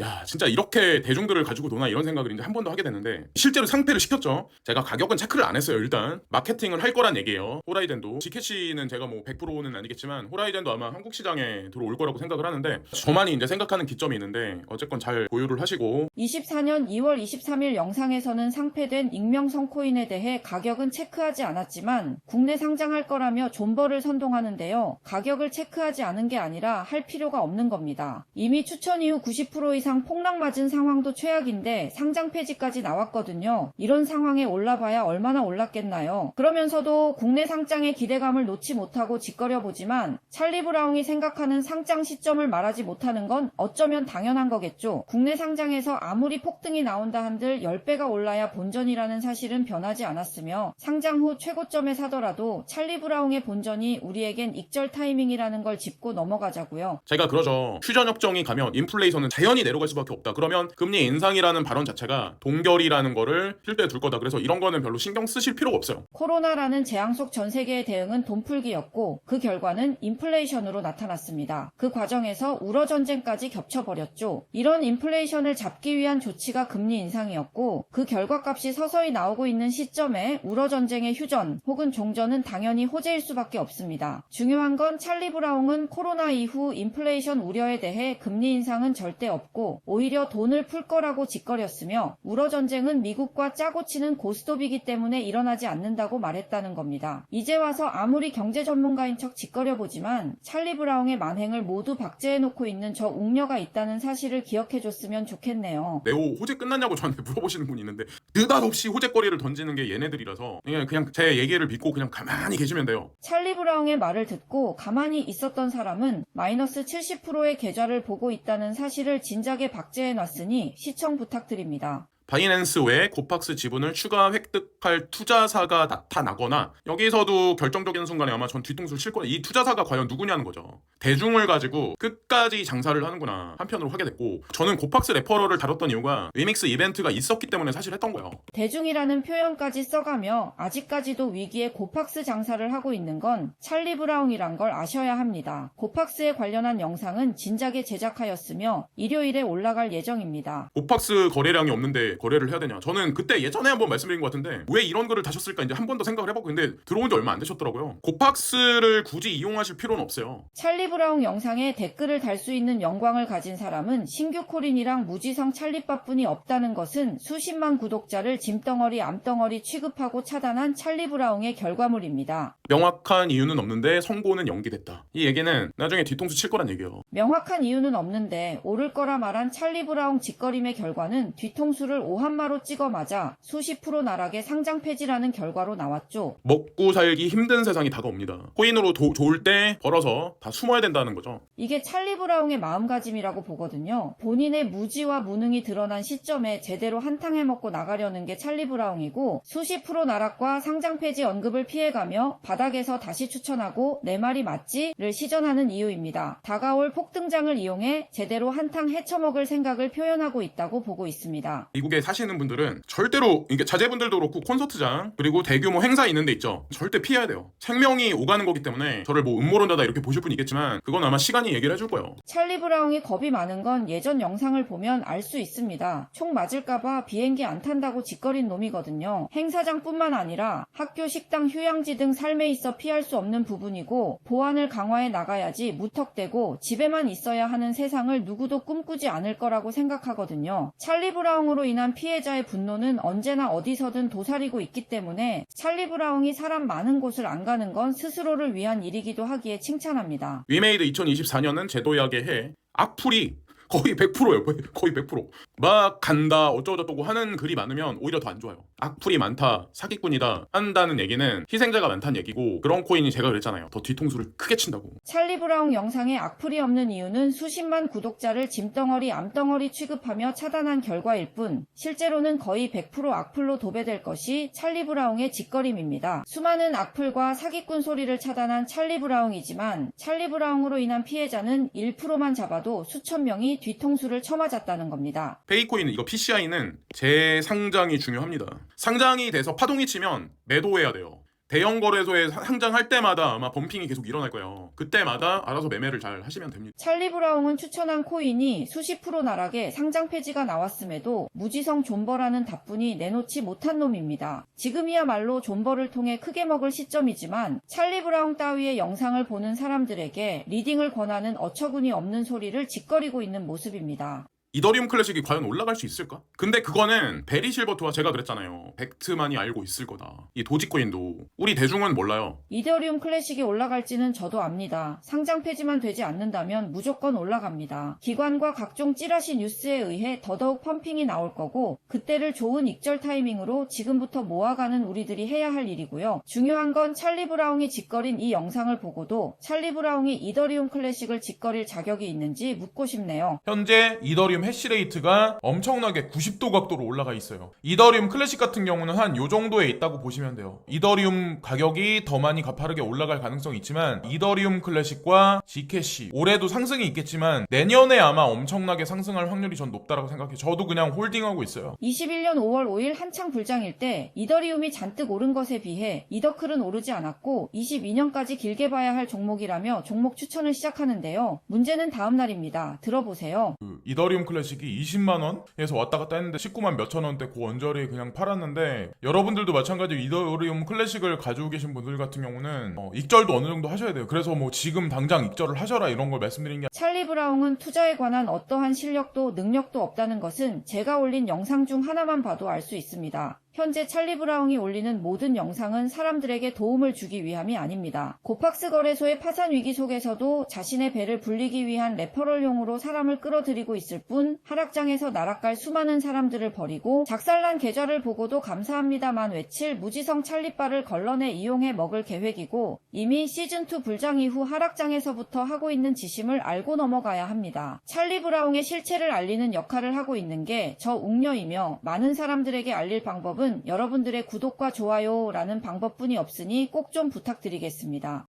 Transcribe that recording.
야, 진짜 이렇게 대중들을 가지고 노나 이런 생각을 이제 한 번 더 하게 됐는데 실제로 상패를 시켰죠. 제가 가격은 체크를 안 했어요. 일단 마케팅을 할 거란 얘기예요. 호라이젠도 지캐시는 제가 뭐 100%는 아니겠지만 호라이젠도 아마 한국 시장에 들어올 거라고 생각을 하는데 저만이 이제 생각하는 기점이 있는데 어쨌건 잘 보유를 하시고 24년 2월 23일 영상에서는 상폐된 익명성 코인에 대해 가격은 체크하지 않았지만 국내 상장할 거라며 존버를 선동하는데요. 가격을 체크하지 않은 게 아니라 할 필요가 없는 겁니다. 이미 추천 이후 90% 이상 폭락 맞은 상황도 최악인데 상장 폐지까지 나왔거든요. 이런 상황에 올라봐야 얼마나 올랐겠나요. 그러면서도 국내 상장의 기대감을 놓지 못하고 짓거려보지만 찰리 브라운이 생각하는 상장 시점을 말하지 못하는 건 어쩌면 당연한 거겠죠. 국내 상장에서 아무리 폭등이 나온다 한들 10배가 올라야 본전이라는 사실은 변하지 않았으며 상장 후 최고점에 사더라도 찰리 브라운의 본전이 우리에겐 익절 타이밍이라는 걸 짚고 넘어가자고요. 제가 그러죠. 휴전 협정이 가면 인플레이션은 자연히 내려갈 수밖에 없다. 그러면 금리 인상이라는 발언 자체가 동결이라는 거를 필두에 둘 거다. 그래서 이런 거는 별로 신경 쓰실 필요가 없어요. 코로나라는 재앙 속 전 세계의 대응은 돈풀기였고 그 결과는 인플레이션으로 나타났습니다. 그 과정에서 우러 전쟁까지 겹쳐버렸죠. 이런 인플레이션을 잡기 위한 조치가 금리 인상이었고 그 결과값이 서서히 나오고 있는 시점에 우러 전쟁의 휴전 혹은 종전은 당연히 호재일 수밖에 없습니다. 중요한 건 찰리 브라운은 코로나 이후 인플레이션 우려에 대해 금리 인상은 절대 없고 오히려 돈을 풀 거라고 짓거렸으며 우러 전쟁은 미국과 짜고 치는 고스톱이기 때문에 일어나지 않는다고 말했다는 겁니다. 이제 와서 아무리 경제 전문가인 척 짓거려보지만 찰리 브라운의 만행을 모두 박제해놓고 있는 저 웅녀가 있다는 사실을 기억해줬으면 좋겠네요. 네오 호재 끝났냐고 저한테 물어보시는 분이 있는데 느닷없이 호재거리를 던지는 게 얘네들이라서 그냥 제 얘기를 믿고 그냥 가만히 계시면 돼요. 찰리 브라운의 말을 듣고 가만히 있었던 사람은 마이너스 70%의 계좌를 보고 있다는 사실을 진작에 박제해놨으니 시청 부탁드립니다. 바이낸스 외에 코팍스 지분을 추가 획득할 투자사가 나타나거나 여기서도 결정적인 순간에 아마 전 뒤통수를 칠 거예요. 이 투자사가 과연 누구냐는 거죠. 대중을 가지고 끝까지 장사를 하는구나 한편으로 하게 됐고 저는 코팍스 레퍼럴을 다뤘던 이유가 위믹스 이벤트가 있었기 때문에 사실 했던 거예요. 대중이라는 표현까지 써가며 아직까지도 위기에 코팍스 장사를 하고 있는 건 찰리 브라운이란 걸 아셔야 합니다. 코팍스에 관련한 영상은 진작에 제작하였으며 일요일에 올라갈 예정입니다. 코팍스 거래량이 없는데 거래를 해야 되냐. 저는 그때 예전에 한번 말씀드린 것 같은데 왜 이런 글을 다셨을까 이제 한 번 더 생각을 해봤고 근데 들어온 지 얼마 안 되셨더라고요. 코팍스를 굳이 이용하실 필요는 없어요. 찰리 브라운 영상에 댓글을 달 수 있는 영광을 가진 사람은 신규 코린이랑 무지성 찰리빠뿐이 없다는 것은 수십만 구독자를 짐덩어리 암덩어리 취급하고 차단한 찰리 브라운의 결과물입니다. 명확한 이유는 없는데 선고는 연기됐다. 이 얘기는 나중에 뒤통수 칠 거란 얘기예요. 명확한 이유는 없는데 오를 거라 말한 찰리 브라운 짓거림의 결과는 뒤통수를 오한마로 찍어 맞아 수십 프로 나락의 상장 폐지라는 결과로 나왔죠. 먹고 살기 힘든 세상이 다가옵니다. 코인으로 좋을 때 벌어서 다 숨어야 된다는 거죠. 이게 찰리 브라운의 마음가짐이라고 보거든요. 본인의 무지와 무능이 드러난 시점에 제대로 한탕 해먹고 나가려는 게 찰리 브라운이고 수십 프로 나락과 상장 폐지 언급을 피해가며 바닥에서 다시 추천하고 내 말이 맞지를 시전하는 이유입니다. 다가올 폭등장을 이용해 제대로 한탕 헤쳐먹을 생각을 표현하고 있다고 보고 있습니다. 미국에 사시는 분들은 절대로 이게 자제분들도 그렇고 콘서트장 그리고 대규모 행사 있는 데 있죠. 절대 피해야 돼요. 생명이 오가는 거기 때문에 저를 뭐 음모론자다 이렇게 보실 분 있겠지만 그건 아마 시간이 얘기를 해줄 거예요. 찰리 브라운이 겁이 많은 건 예전 영상을 보면 알 수 있습니다. 총 맞을까봐 비행기 안 탄다고 짓거린 놈이거든요. 행사장뿐만 아니라 학교, 식당, 휴양지 등 삶에 있어 피할 수 없는 부분이고 보안을 강화해 나가야지 무턱대고 집에만 있어야 하는 세상을 누구도 꿈꾸지 않을 거라고 생각하거든요. 찰리 브라운으로 인한 피해자의 분노는 언제나 어디서든 도사리고 있기 때문에 찰리 브라운이 사람 많은 곳을 안 가는 건 스스로를 위한 일이기도 하기에 칭찬합니다. 위메이드 2024년은 제도약의 해. 악플이 거의 100%예요. 거의 100%. 막 간다 어쩌고저쩌고 하는 글이 많으면 오히려 더 안 좋아요. 악플이 많다 사기꾼이다 한다는 얘기는 희생자가 많다는 얘기고 그런 코인이 제가 그랬잖아요. 더 뒤통수를 크게 친다고. 찰리 브라운 영상에 악플이 없는 이유는 수십만 구독자를 짐덩어리 암덩어리 취급하며 차단한 결과일 뿐 실제로는 거의 100% 악플로 도배될 것이 찰리 브라운의 짓거림입니다. 수많은 악플과 사기꾼 소리를 차단한 찰리 브라운이지만 찰리 브라운으로 인한 피해자는 1%만 잡아도 수천 명이 뒤통수를 쳐맞았다는 겁니다. 페이코인 이거 PCI는 재상장이 중요합니다. 상장이 돼서 파동이 치면 매도해야 돼요. 대형 거래소에 상장할 때마다 아마 범핑이 계속 일어날 거예요. 그때마다 알아서 매매를 잘 하시면 됩니다. 찰리 브라운은 추천한 코인이 수십 프로 나락에 상장 폐지가 나왔음에도 무지성 존버라는 답분이 내놓지 못한 놈입니다. 지금이야말로 존버를 통해 크게 먹을 시점이지만 찰리 브라운 따위의 영상을 보는 사람들에게 리딩을 권하는 어처구니 없는 소리를 짓거리고 있는 모습입니다. 이더리움 클래식이 과연 올라갈 수 있을까? 근데 그거는 베리 실버트와 제가 그랬잖아요. 팩트만이 알고 있을 거다. 이 도지코인도 우리 대중은 몰라요. 이더리움 클래식이 올라갈지는 저도 압니다. 상장 폐지만 되지 않는다면 무조건 올라갑니다. 기관과 각종 찌라시 뉴스에 의해 더더욱 펌핑이 나올 거고 그때를 좋은 익절 타이밍으로 지금부터 모아가는 우리들이 해야 할 일이고요. 중요한 건 찰리 브라운이 짓거린 이 영상을 보고도 찰리 브라운이 이더리움 클래식을 짓거릴 자격이 있는지 묻고 싶네요. 현재 이더리움 해시레이트가 엄청나게 90도 각도로 올라가 있어요. 이더리움 클래식 같은 경우는 한 요 정도에 있다고 보시면 돼요. 이더리움 가격이 더 많이 가파르게 올라갈 가능성이 있지만 이더리움 클래식과 G캐시 올해도 상승이 있겠지만 내년에 아마 엄청나게 상승할 확률이 전 높다라고 생각해요. 저도 그냥 홀딩하고 있어요. 21년 5월 5일 한창 불장일 때 이더리움이 잔뜩 오른 것에 비해 이더클은 오르지 않았고 22년까지 길게 봐야 할 종목이라며 종목 추천을 시작하는데요. 문제는 다음 날입니다. 들어보세요. 이더리움 클래식이 20만원에서 왔다 갔다 했는데 19만 몇천 원대 그 언저리에 그냥 팔았는데 여러분들도 마찬가지로 이더리움 클래식을 가지고 계신 분들 같은 경우는 익절도 어느 정도 하셔야 돼요. 그래서 뭐 지금 당장 익절을 하셔라 이런 걸 말씀드린 게 찰리 브라운은 투자에 관한 어떠한 실력도 능력도 없다는 것은 제가 올린 영상 중 하나만 봐도 알 수 있습니다. 현재 찰리 브라운이 올리는 모든 영상은 사람들에게 도움을 주기 위함이 아닙니다. 고팍스 거래소의 파산 위기 속에서도 자신의 배를 불리기 위한 레퍼럴용으로 사람을 끌어들이고 있을 뿐 하락장에서 날아갈 수많은 사람들을 버리고 작살난 계좌를 보고도 감사합니다만 외칠 무지성 찰리바를 걸러내 이용해 먹을 계획이고 이미 시즌2 불장 이후 하락장에서부터 하고 있는 지심을 알고 넘어가야 합니다. 찰리 브라운의 실체를 알리는 역할을 하고 있는 게 저 웅녀이며 많은 사람들에게 알릴 방법은 여러분들의 구독과 좋아요라는 방법뿐이 없으니 꼭 좀 부탁드리겠습니다.